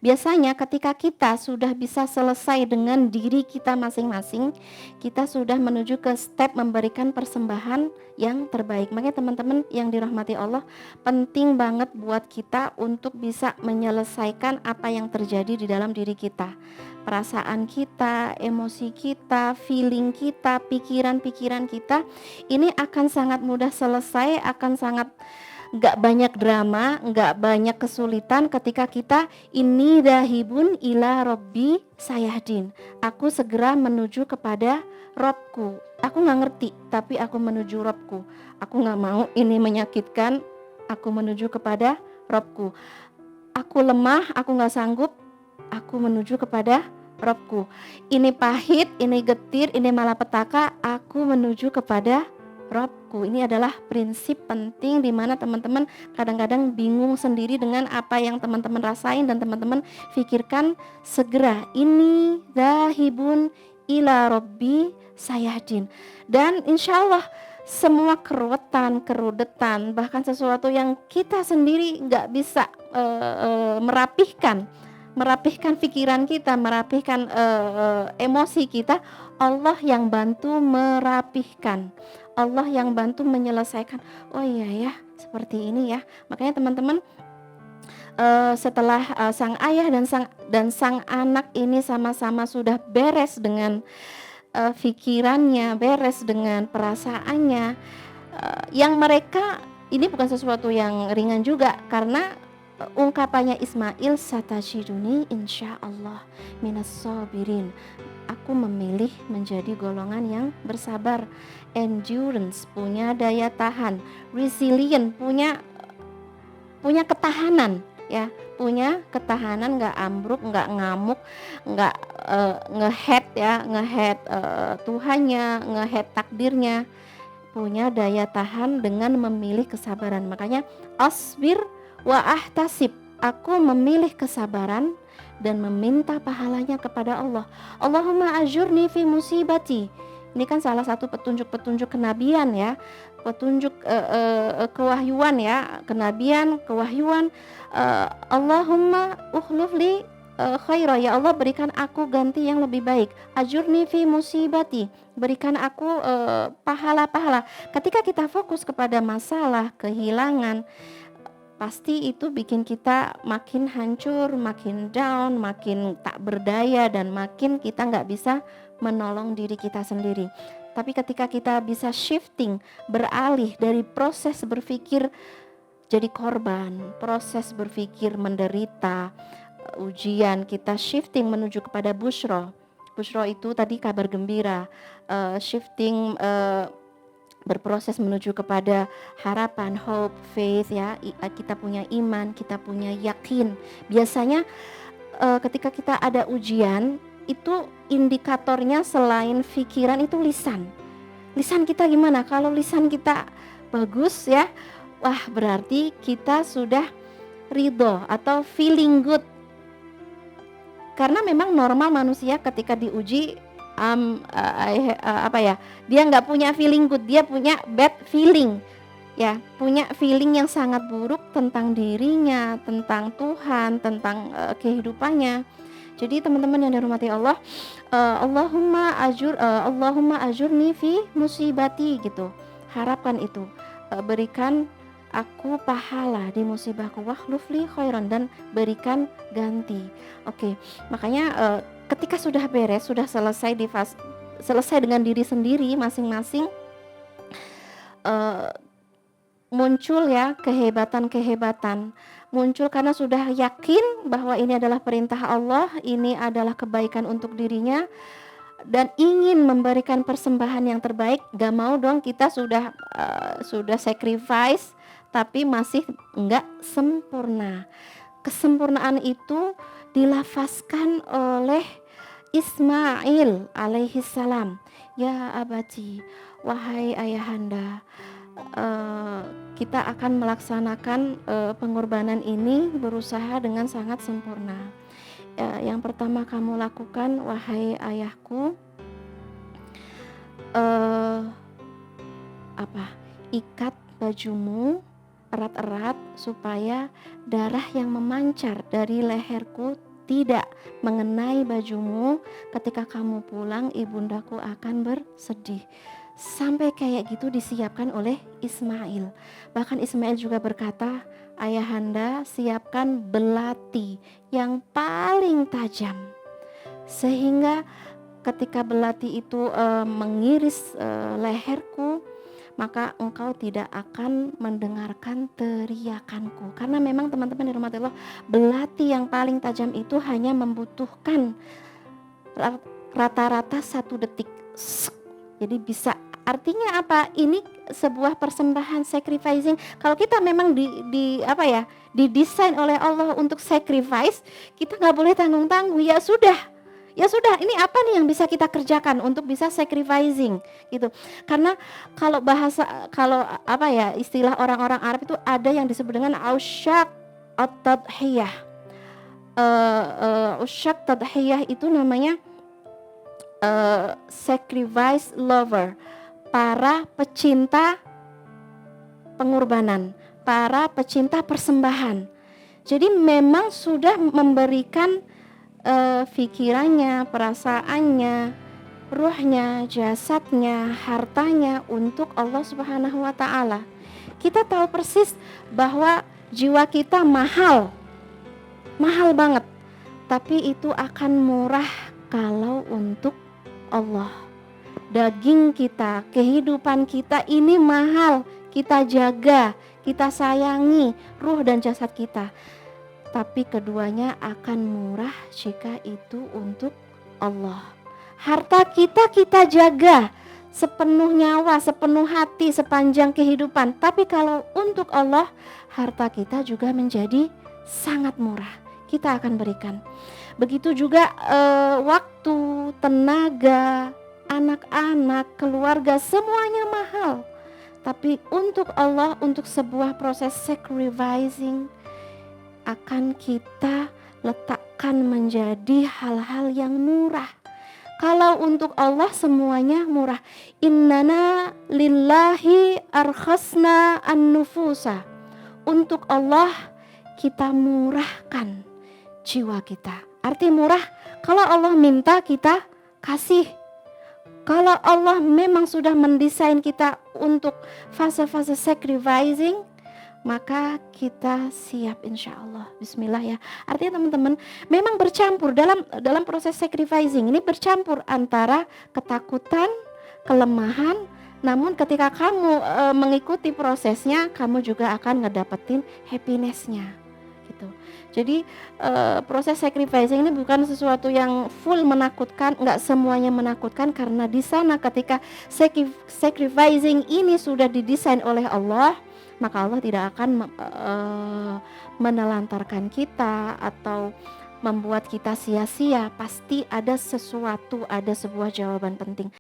Biasanya ketika kita sudah bisa selesai dengan diri kita masing-masing, kita sudah menuju ke step memberikan persembahan yang terbaik. Makanya teman-teman yang dirahmati Allah, penting banget buat kita untuk bisa menyelesaikan apa yang terjadi di dalam diri kita. Perasaan kita, emosi kita, feeling kita, pikiran-pikiran kita, ini akan sangat mudah selesai, akan sangat gak banyak drama, gak banyak kesulitan ketika kita ini dahibun ila robbi sayahdin. Aku segera menuju kepada Robku. Aku gak ngerti, tapi aku menuju Robku. Aku gak mau ini menyakitkan, aku menuju kepada Robku. Aku lemah, aku gak sanggup, aku menuju kepada Robku. Ini pahit, ini getir, ini malapetaka, aku menuju kepada Robku. Ini adalah prinsip penting di mana teman-teman kadang-kadang bingung sendiri dengan apa yang teman-teman rasain dan teman-teman pikirkan. Segera ini dahibun ila robbi sayahdin, dan insya Allah semua keruwetan, kerudetan, bahkan sesuatu yang kita sendiri gak bisa merapihkan pikiran kita, merapihkan emosi kita, Allah yang bantu merapihkan, Allah yang bantu menyelesaikan. Oh iya ya, seperti ini ya. Makanya teman-teman, setelah sang ayah dan sang anak ini sama-sama sudah beres dengan pikirannya, beres dengan perasaannya, yang mereka ini bukan sesuatu yang ringan juga, karena ungkapannya Ismail, satajiduni insyaallah minas sabirin. Aku memilih menjadi golongan yang bersabar, endurance, punya daya tahan, resilient, punya ketahanan ya, punya ketahanan, nggak ambruk, nggak ngamuk, nggak nge-hate ya, nge-hate Tuhannya, nge-hate takdirnya, punya daya tahan dengan memilih kesabaran. Makanya asbir wa ahtasib, aku memilih kesabaran dan meminta pahalanya kepada Allah. Allahumma ajurni fi musibati. Ini kan salah satu petunjuk-petunjuk kenabian ya, petunjuk kewahyuan ya, kenabian, kewahyuan. Allahumma ukhlufli khaira, ya Allah berikan aku ganti yang lebih baik. Ajurni fi musibati, berikan aku pahala-pahala. Ketika kita fokus kepada masalah, kehilangan, pasti itu bikin kita makin hancur, makin down, makin tak berdaya, dan makin kita gak bisa menolong diri kita sendiri. Tapi ketika kita bisa shifting, beralih dari proses berpikir jadi korban, proses berpikir menderita, ujian, kita shifting menuju kepada busyra. Busyra itu tadi kabar gembira, shifting berproses menuju kepada harapan, hope, faith ya. Kita punya iman, kita punya yakin. Biasanya ketika kita ada ujian, itu indikatornya selain pikiran itu lisan. Lisan kita gimana? Kalau lisan kita bagus ya, wah berarti kita sudah ridho atau feeling good. Karena memang normal manusia ketika diuji dia nggak punya feeling good, dia punya bad feeling ya, punya feeling yang sangat buruk tentang dirinya, tentang Tuhan, tentang kehidupannya. Jadi teman-teman yang dirahmati Allah, Allahumma ajurni fi musibati gitu, harapkan itu, berikan aku pahala di musibahku, wakhlufli khairan, dan berikan ganti. Oke, makanya ketika sudah beres, sudah selesai selesai dengan diri sendiri masing-masing, muncul ya kehebatan-kehebatan, muncul karena sudah yakin bahwa ini adalah perintah Allah, ini adalah kebaikan untuk dirinya, dan ingin memberikan persembahan yang terbaik. Gak mau dong kita sudah sacrifice tapi masih enggak sempurna. Kesempurnaan itu dilafazkan oleh Ismail alaihi salam, ya abati, wahai ayahanda, kita akan melaksanakan pengorbanan ini, berusaha dengan sangat sempurna. Yang pertama kamu lakukan, wahai ayahku, ikat bajumu erat-erat supaya darah yang memancar dari leherku tidak mengenai bajumu, ketika kamu pulang ibundaku akan bersedih. Sampai kayak gitu disiapkan oleh Ismail. Bahkan Ismail juga berkata, ayahanda siapkan belati yang paling tajam, sehingga ketika belati itu mengiris leherku, maka engkau tidak akan mendengarkan teriakanku. Karena memang teman-teman dirahmati Allah, belati yang paling tajam itu hanya membutuhkan rata-rata 1 detik. Jadi bisa, artinya apa? Ini sebuah persembahan sacrificing. Kalau kita memang didesain oleh Allah untuk sacrifice, kita nggak boleh tanggung-tanggung. Ya sudah, ini apa nih yang bisa kita kerjakan untuk bisa sacrificing gitu. Karena kalau istilah orang-orang Arab itu ada yang disebut dengan usyak at-tadhiyah. Usyak tadhiyah itu namanya sacrifice lover, para pecinta pengorbanan, para pecinta persembahan. Jadi memang sudah memberikan pikirannya, perasaannya, ruhnya, jasadnya, hartanya untuk Allah Subhanahu wa Ta'ala. Kita tahu persis bahwa jiwa kita mahal banget, tapi itu akan murah kalau untuk Allah. Daging kita, kehidupan kita ini mahal, kita jaga, kita sayangi ruh dan jasad kita. Tapi keduanya akan murah jika itu untuk Allah. Harta kita jaga sepenuh nyawa, sepenuh hati, sepanjang kehidupan. Tapi kalau untuk Allah, harta kita juga menjadi sangat murah. Kita akan berikan. Begitu juga waktu, tenaga, anak-anak, keluarga, semuanya mahal. Tapi untuk Allah, untuk sebuah proses sacrificing, akan kita letakkan menjadi hal-hal yang murah. Kalau untuk Allah semuanya murah. Innana lillahi arkhasna an-nufusa. Untuk Allah kita murahkan jiwa kita. Arti murah, kalau Allah minta kita kasih. Kalau Allah memang sudah mendesain kita untuk fase-fase sacrificing, maka kita siap insya Allah. Bismillah ya. Artinya teman-teman memang bercampur dalam proses sacrificing ini, bercampur antara ketakutan, kelemahan. Namun ketika kamu mengikuti prosesnya, kamu juga akan ngedapetin happiness-nya gitu. Jadi proses sacrificing ini bukan sesuatu yang full menakutkan, enggak semuanya menakutkan, karena di sana ketika sacrificing ini sudah didesain oleh Allah, maka Allah tidak akan menelantarkan kita atau membuat kita sia-sia. Pasti ada sesuatu, ada sebuah jawaban penting.